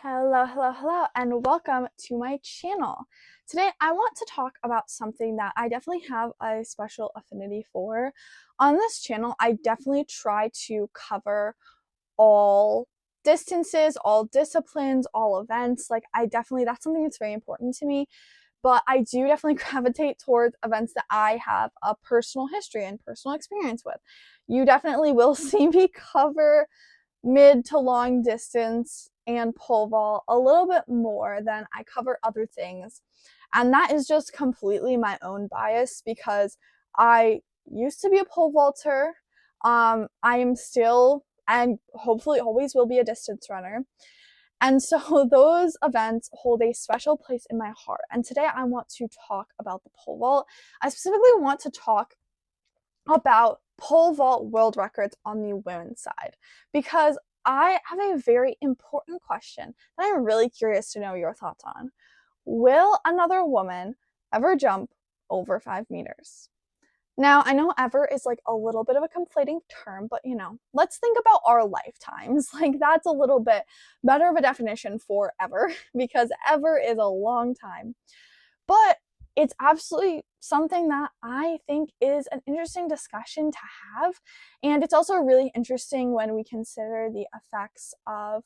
Hello, and welcome to my channel. Today, I want to talk about something that I definitely have a special affinity for. On this channel, I definitely try to cover all distances, all disciplines, all events. That's something that's very important to me. But I do definitely gravitate towards events that I have a personal history and personal experience with. You definitely will see me cover mid to long distance and pole vault a little bit more than I cover other things. And that is just completely my own bias because I used to be a pole vaulter. I am still and hopefully always will be a distance runner. And so those events hold a special place in my heart. And today I want to talk about the pole vault. I specifically want to talk about pole vault world records on the women's side because I have a very important question that I'm really curious to know your thoughts on. Will another woman ever jump over 5 meters? Now, I know ever is like a little bit of a conflating term, but let's think about our lifetimes. Like, that's a little bit better of a definition for ever because ever is a long time. But it's absolutely something that I think is an interesting discussion to have. And it's also really interesting when we consider the effects of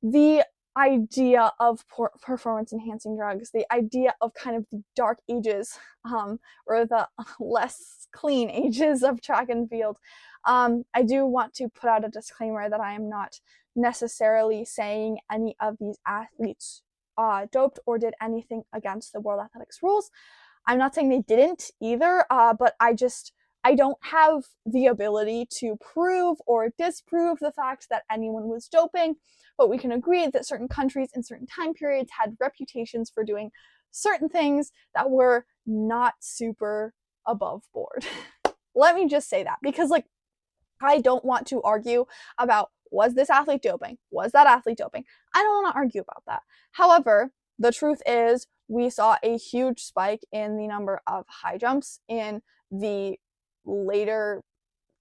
the idea of performance enhancing drugs, the idea of kind of the dark ages, or the less clean ages of track and field. I do want to put out a disclaimer that I am not necessarily saying any of these athletes doped or did anything against the World Athletics rules. I'm not saying they didn't either, but I don't have the ability to prove or disprove the fact that anyone was doping, but we can agree that certain countries in certain time periods had reputations for doing certain things that were not super above board. Let me just say that because I don't want to argue about was this athlete doping? Was that athlete doping? I don't want to argue about that. However, the truth is we saw a huge spike in the number of high jumps in the later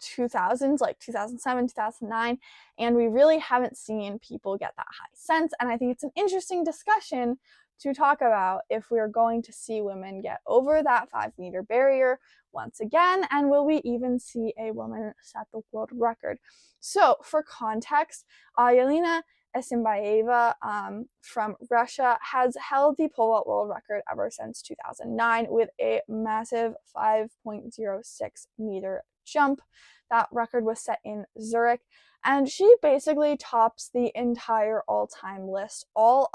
2000s, like 2007, 2009, and we really haven't seen people get that high since. And I think it's an interesting discussion to talk about if we're going to see women get over that 5 meter barrier once again, and will we even see a woman set the world record. So for context, Yelena Isinbayeva from Russia has held the pole vault world record ever since 2009 with a massive 5.06 meter jump. That record was set in Zurich, and she basically tops the entire all-time list. All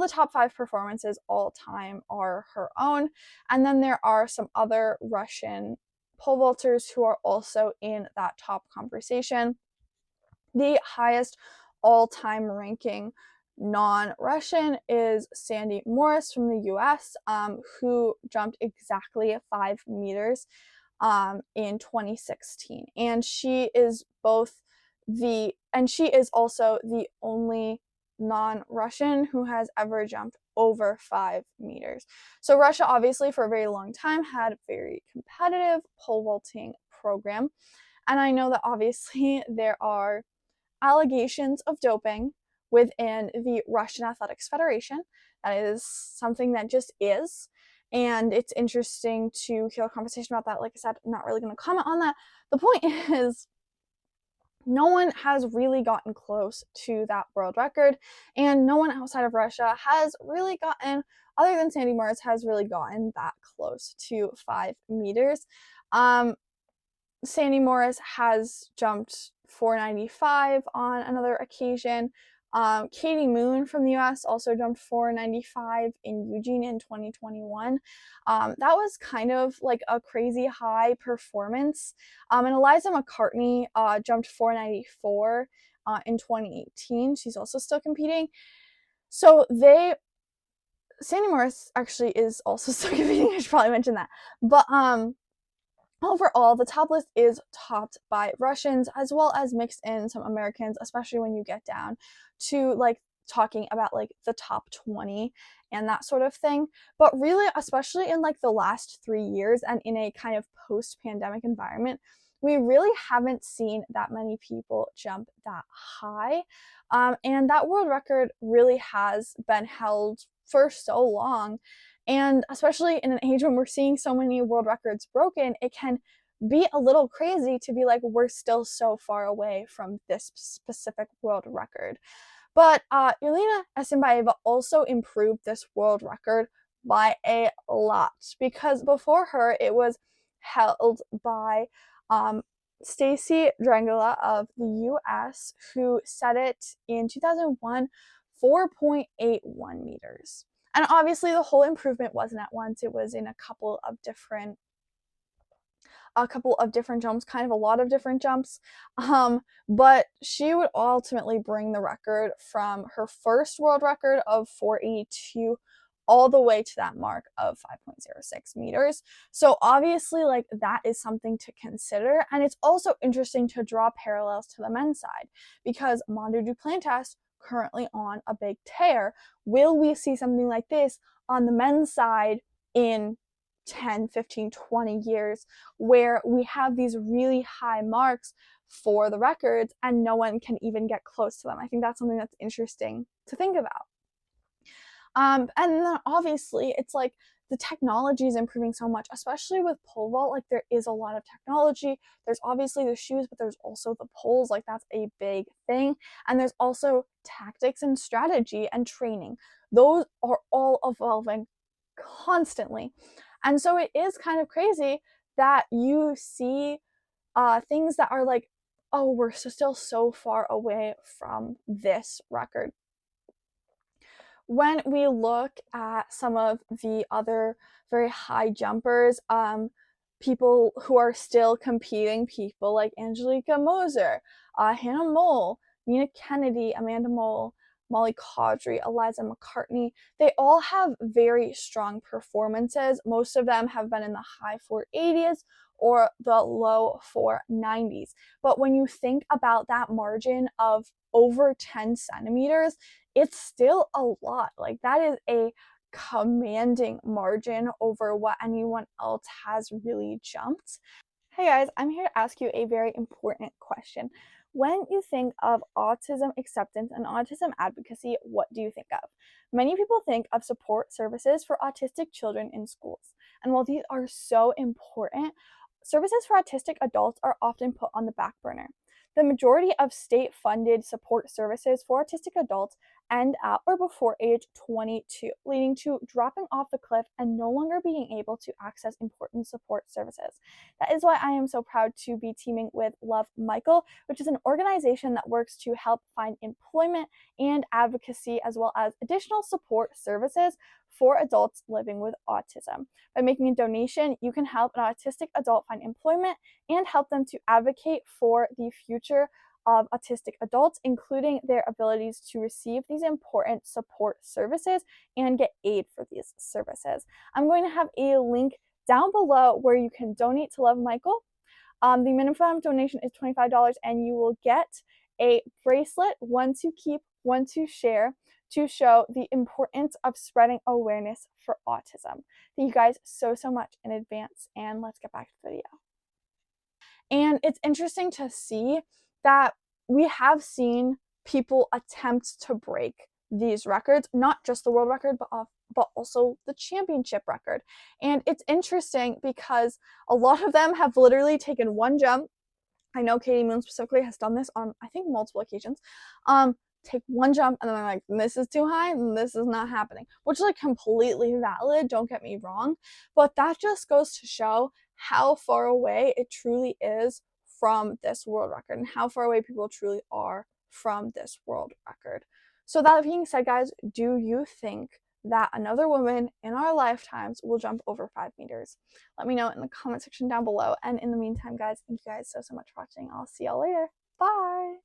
the top 5 performances all time are her own. And then there are some other Russian pole vaulters who are also in that top conversation. The highest all-time ranking non-Russian is Sandy Morris from the US, who jumped exactly 5 meters in 2016. And she is also the only non-Russian who has ever jumped over 5 meters. So Russia obviously for a very long time had a very competitive pole vaulting program. And I know that obviously there are allegations of doping within the Russian Athletics Federation. That is something that just is. And it's interesting to hear a conversation about that. Like I said, I'm not really going to comment on that. The point is, no one has really gotten close to that world record, and no one outside of Russia has really gotten, other than Sandy Morris, has really gotten that close to 5 meters. Sandy Morris has jumped 495 on another occasion. Katie Moon from the US also jumped 495 in Eugene in 2021. That was kind of like a crazy high performance. And Eliza McCartney jumped 494 in 2018. She's also still competing. So Sandy Morris actually is also still competing. I should probably mention that. But overall, the top list is topped by Russians as well as mixed in some Americans, especially when you get down to talking about the top 20 and that sort of thing. But really, especially in the last 3 years and in a kind of post-pandemic environment, we really haven't seen that many people jump that high. And that world record really has been held for so long. And especially in an age when we're seeing so many world records broken, it can be a little crazy to be like, we're still so far away from this specific world record. But Irina Esenbaeva also improved this world record by a lot, because before her it was held by Stacy Drangula of the US, who set it in 2001, 4.81 meters. And obviously the whole improvement wasn't at once. It was in a couple of different jumps, kind of a lot of different jumps. But she would ultimately bring the record from her first world record of 482 all the way to that mark of 5.06 meters. So obviously, like, that is something to consider. And it's also interesting to draw parallels to the men's side, because Mondo Duplantis currently on a big tear. Will we see something like this on the men's side in 10, 15, 20 years, where we have these really high marks for the records and no one can even get close to them? I think that's something that's interesting to think about. And then obviously it's like the technology is improving so much, especially with pole vault. Like, there is a lot of technology. There's obviously the shoes, but there's also the poles. Like, that's a big thing. And there's also tactics and strategy and training. Those are all evolving constantly. And so it is kind of crazy that you see things that are like, oh, we're still so far away from this record. When we look at some of the other very high jumpers, people who are still competing, people like Angelica Moser, Hannah Mole, Nina Kennedy, Amanda Mole, Molly Caudry, Eliza McCartney, they all have very strong performances. Most of them have been in the high 480s or the low 490s. But when you think about that margin of over 10 centimeters, it's still a lot. Like, that is a commanding margin over what anyone else has really jumped. Hey guys, I'm here to ask you a very important question. When you think of autism acceptance and autism advocacy, what do you think of? Many people think of support services for autistic children in schools. And while these are so important, services for autistic adults are often put on the back burner. The majority of state-funded support services for autistic adults end at or before age 22, leading to dropping off the cliff and no longer being able to access important support services. That is why I am so proud to be teaming with Love Michael, which is an organization that works to help find employment and advocacy, as well as additional support services for adults living with autism. By making a donation, you can help an autistic adult find employment and help them to advocate for the future of autistic adults, including their abilities to receive these important support services and get aid for these services. I'm going to have a link down below where you can donate to Love Michael. The minimum donation is $25, and you will get a bracelet, one to keep, one to share, to show the importance of spreading awareness for autism. Thank you guys so much in advance, and let's get back to the video. And it's interesting to see that we have seen people attempt to break these records, not just the world record, but also the championship record. And it's interesting because a lot of them have literally taken one jump. I know Katie Moon specifically has done this on, I think, multiple occasions. Take one jump and then they're like, this is too high and this is not happening, which is like completely valid, don't get me wrong, but that just goes to show how far away it truly is from this world record and how far away people truly are from this world record. So that being said, guys, do you think that another woman in our lifetimes will jump over 5 meters? Let me know in the comment section down below. And in the meantime, guys, thank you guys so much for watching. I'll see y'all later. Bye!